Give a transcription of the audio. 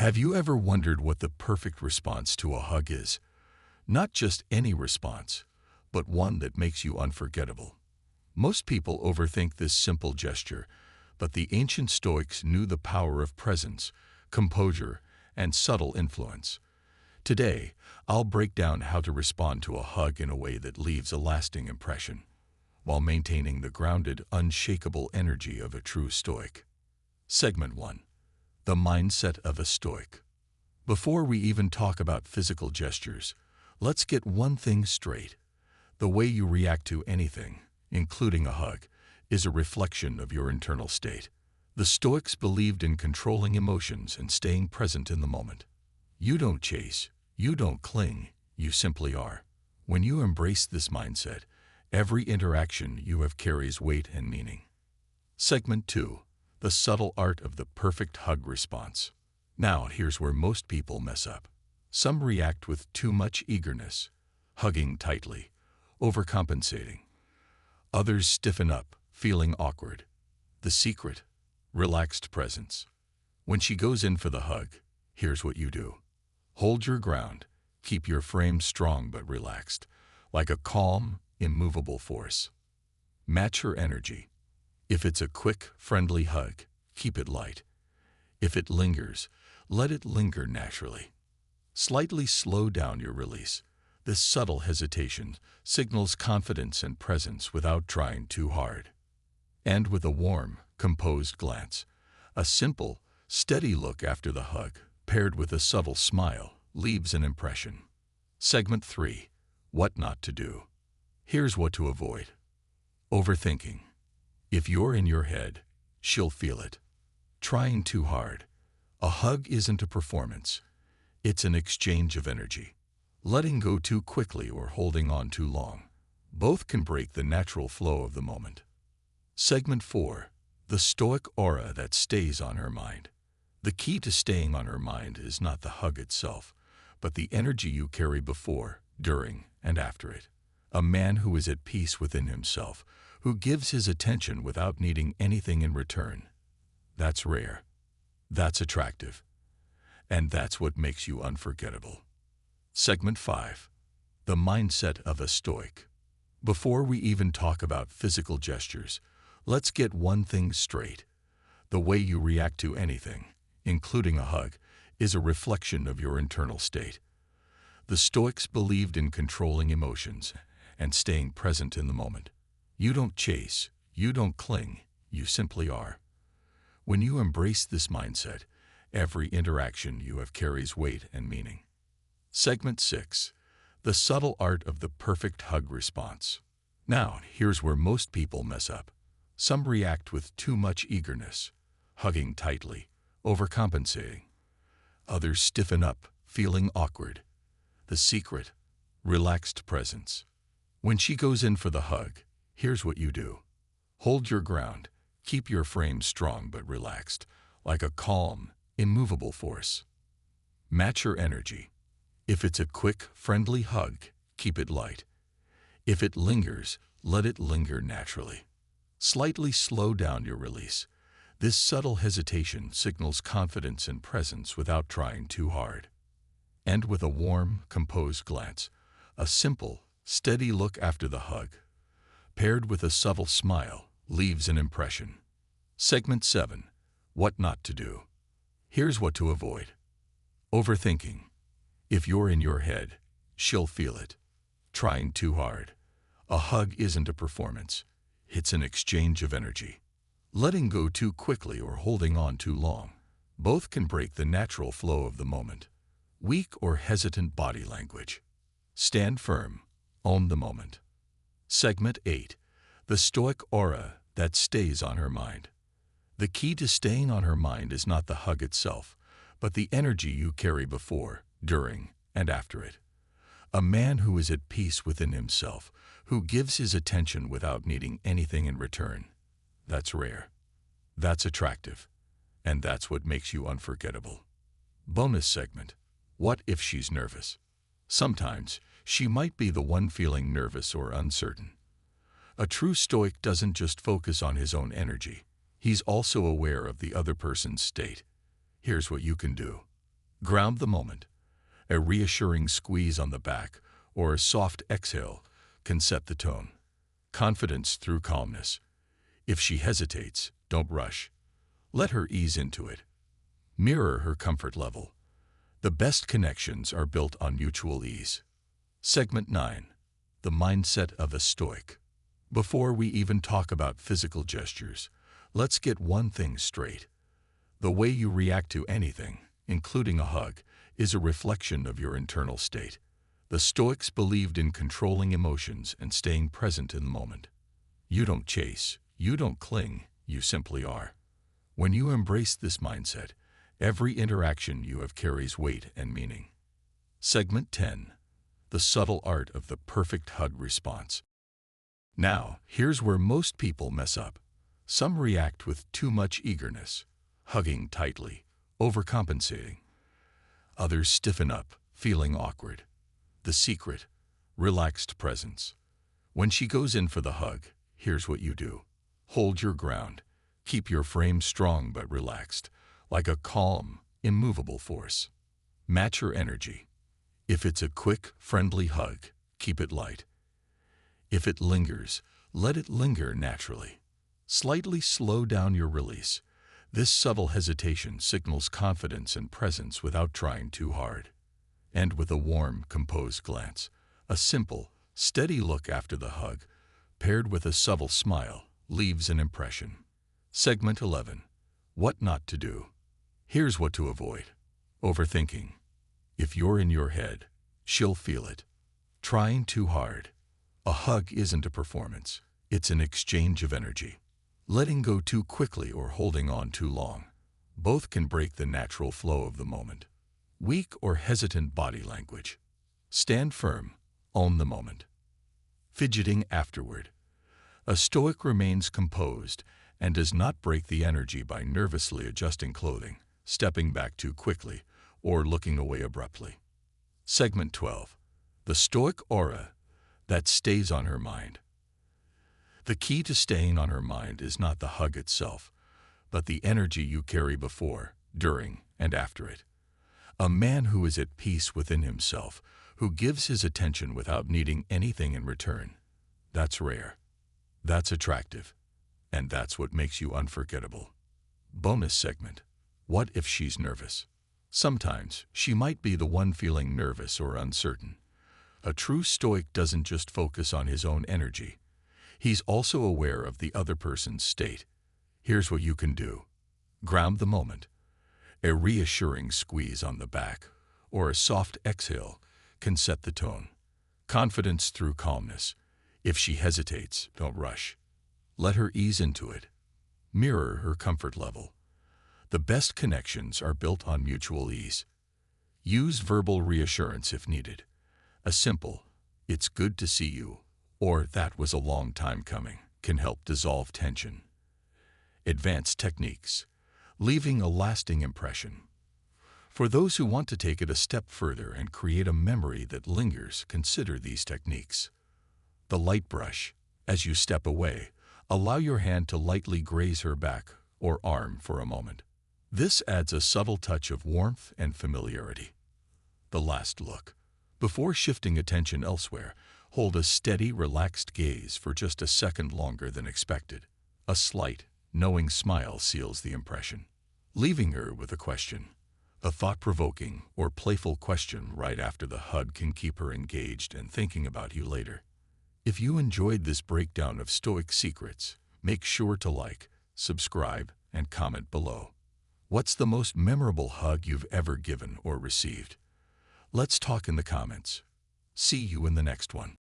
Have you ever wondered what the perfect response to a hug is? Not just any response, but one that makes you unforgettable. Most people overthink this simple gesture, but the ancient Stoics knew the power of presence, composure, and subtle influence. Today, I'll break down how to respond to a hug in a way that leaves a lasting impression, while maintaining the grounded, unshakable energy of a true Stoic. Segment 1. The mindset of a Stoic. Before we even talk about physical gestures, let's get one thing straight. The way you react to anything, including a hug, is a reflection of your internal state. The Stoics believed in controlling emotions and staying present in the moment. You don't chase, you don't cling, you simply are. When you embrace this mindset, every interaction you have carries weight and meaning. Segment 2. The subtle art of the perfect hug response. Now, here's where most people mess up. Some react with too much eagerness, hugging tightly, overcompensating. Others stiffen up, feeling awkward. The secret? Relaxed presence. When she goes in for the hug, here's what you do. Hold your ground, keep your frame strong but relaxed, like a calm, immovable force. Match her energy. If it's a quick, friendly hug, keep it light. If it lingers, let it linger naturally. Slightly slow down your release. This subtle hesitation signals confidence and presence without trying too hard. And with a warm, composed glance, a simple, steady look after the hug, paired with a subtle smile, leaves an impression. Segment 3. What not to do. Here's what to avoid. Overthinking. If you're in your head, she'll feel it. Trying too hard. A hug isn't a performance. It's an exchange of energy. Letting go too quickly or holding on too long. Both can break the natural flow of the moment. Segment 4. The Stoic aura that stays on her mind. The key to staying on her mind is not the hug itself, but the energy you carry before, during, and after it. A man who is at peace within himself, who gives his attention without needing anything in return. That's rare. That's attractive. And that's what makes you unforgettable. Segment 5. The mindset of a Stoic. Before we even talk about physical gestures, let's get one thing straight. The way you react to anything, including a hug, is a reflection of your internal state. The Stoics believed in controlling emotions and staying present in the moment. You don't chase, you don't cling, you simply are. When you embrace this mindset, every interaction you have carries weight and meaning. Segment 6. The subtle art of the perfect hug response. Now, here's where most people mess up. Some react with too much eagerness, hugging tightly, overcompensating. Others stiffen up, feeling awkward. The secret? Relaxed presence. When she goes in for the hug, here's what you do. Hold your ground, keep your frame strong but relaxed, like a calm, immovable force. Match her energy. If it's a quick, friendly hug, keep it light. If it lingers, let it linger naturally. Slightly slow down your release. This subtle hesitation signals confidence and presence without trying too hard. And with a warm, composed glance, a simple, steady look after the hug, paired with a subtle smile, leaves an impression. Segment 7. What not to do. Here's what to avoid. Overthinking. If you're in your head, she'll feel it. Trying too hard. A hug isn't a performance. It's an exchange of energy. Letting go too quickly or holding on too long. Both can break the natural flow of the moment. Weak or hesitant body language. Stand firm. Own the moment. Segment 8. The Stoic aura that stays on her mind. The key to staying on her mind is not the hug itself, but the energy you carry before, during, and after it. A man who is at peace within himself, who gives his attention without needing anything in return. That's rare. That's attractive. And that's what makes you unforgettable. Bonus segment. What if she's nervous? Sometimes, she might be the one feeling nervous or uncertain. A true Stoic doesn't just focus on his own energy. He's also aware of the other person's state. Here's what you can do. Ground the moment. A reassuring squeeze on the back or a soft exhale can set the tone. Confidence through calmness. If she hesitates, don't rush. Let her ease into it. Mirror her comfort level. The best connections are built on mutual ease. Segment 9. The mindset of a Stoic. Before we even talk about physical gestures, let's get one thing straight. The way you react to anything, including a hug, is a reflection of your internal state. The Stoics believed in controlling emotions and staying present in the moment. You don't chase, you don't cling, you simply are. When you embrace this mindset, every interaction you have carries weight and meaning. Segment 10. The subtle art of the perfect hug response. Now, here's where most people mess up. Some react with too much eagerness, hugging tightly, overcompensating. Others stiffen up, feeling awkward. The secret: relaxed presence. When she goes in for the hug, here's what you do. Hold your ground. Keep your frame strong but relaxed, like a calm, immovable force. Match her energy. If it's a quick, friendly hug, keep it light. If it lingers, let it linger naturally. Slightly slow down your release. This subtle hesitation signals confidence and presence without trying too hard. And with a warm, composed glance, a simple, steady look after the hug, paired with a subtle smile, leaves an impression. Segment 11. What not to do. Here's what to avoid. Overthinking. If you're in your head, she'll feel it. Trying too hard. A hug isn't a performance, it's an exchange of energy. Letting go too quickly or holding on too long. Both can break the natural flow of the moment. Weak or hesitant body language. Stand firm, own the moment. Fidgeting afterward. A Stoic remains composed and does not break the energy by nervously adjusting clothing, stepping back too quickly, or looking away abruptly. Segment 12. The Stoic aura that stays on her mind. The key to staying on her mind is not the hug itself, but the energy you carry before, during, and after it. A man who is at peace within himself, who gives his attention without needing anything in return. That's rare. That's attractive. And that's what makes you unforgettable. Bonus segment. What if she's nervous? Sometimes she might be the one feeling nervous or uncertain. A true Stoic doesn't just focus on his own energy. He's also aware of the other person's state. Here's what you can do. Ground the moment. A reassuring squeeze on the back or a soft exhale can set the tone. Confidence through calmness. If she hesitates, don't rush. Let her ease into it. Mirror her comfort level. The best connections are built on mutual ease. Use verbal reassurance if needed. A simple, "It's good to see you," or "That was a long time coming," can help dissolve tension. Advanced techniques. Leaving a lasting impression. For those who want to take it a step further and create a memory that lingers, consider these techniques. The light brush. As you step away, allow your hand to lightly graze her back or arm for a moment. This adds a subtle touch of warmth and familiarity. The last look. Before shifting attention elsewhere, hold a steady, relaxed gaze for just a second longer than expected. A slight, knowing smile seals the impression. Leaving her with a question. A thought-provoking or playful question right after the hug can keep her engaged and thinking about you later. If you enjoyed this breakdown of Stoic secrets, make sure to like, subscribe, and comment below. What's the most memorable hug you've ever given or received? Let's talk in the comments. See you in the next one.